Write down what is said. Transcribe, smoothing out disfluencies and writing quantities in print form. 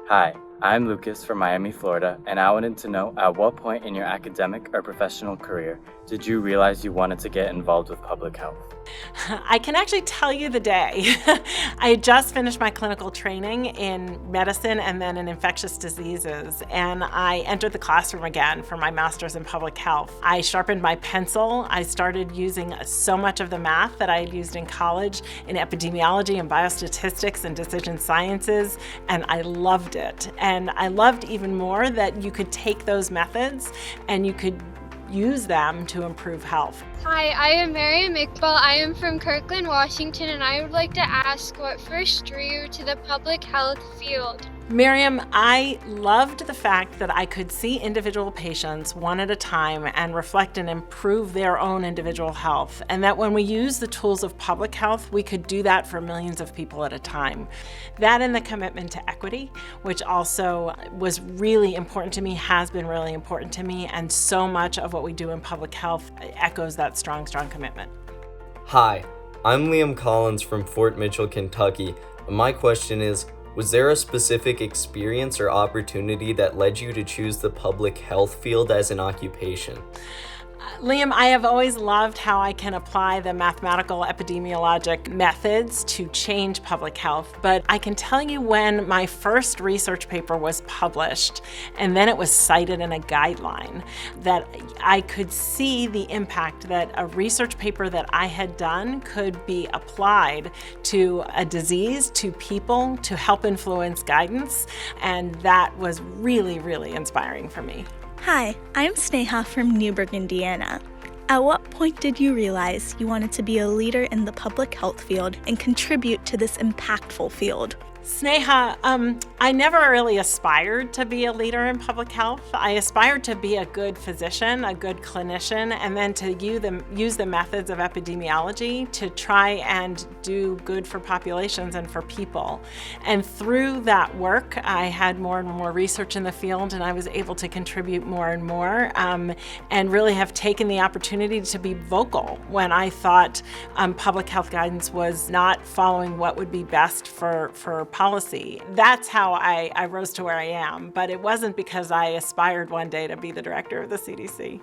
Hi, I'm Lucas from Miami, Florida, and I wanted to know, at what point in your academic or professional career did you realize you wanted to get involved with public health? I can actually tell you the day. I had just finished my clinical training in medicine and then in infectious diseases, and I entered the classroom again for my master's in public health. I sharpened my pencil. I started using so much of the math that I had used in college in epidemiology and biostatistics and decision sciences, and I loved it. And I loved even more that you could take those methods and you could use them to improve health. Hi, I am Miriam Iqbal. I am from Kirkland, Washington, and I would like to ask what first drew you to the public health field? Miriam, I loved the fact that I could see individual patients one at a time and reflect and improve their own individual health, and that when we use the tools of public health, we could do that for millions of people at a time. That and the commitment to equity, which also was really important to me, has been really important to me, and so much of what we do in public health echoes that strong commitment. Hi, I'm Liam Collins from Fort Mitchell, Kentucky. My question is, was there a specific experience or opportunity that led you to choose the public health field as an occupation? Liam, I have always loved how I can apply the mathematical epidemiologic methods to change public health, but I can tell you when my first research paper was published, and then it was cited in a guideline, that I could see the impact that a research paper that I had done could be applied to a disease, to people, to help influence guidance, and that was really inspiring for me. Hi, I'm Sneha from Newburgh, Indiana. At what point did you realize you wanted to be a leader in the public health field and contribute to this impactful field? Sneha, I never really aspired to be a leader in public health. I aspired to be a good physician, a good clinician, and then to use the methods of epidemiology to try and do good for populations and for people. And through that work, I had more and more research in the field, and I was able to contribute more and more, and really have taken the opportunity to be vocal when I thought public health guidance was not following what would be best for policy. That's how I rose to where I am, but it wasn't because I aspired one day to be the director of the CDC.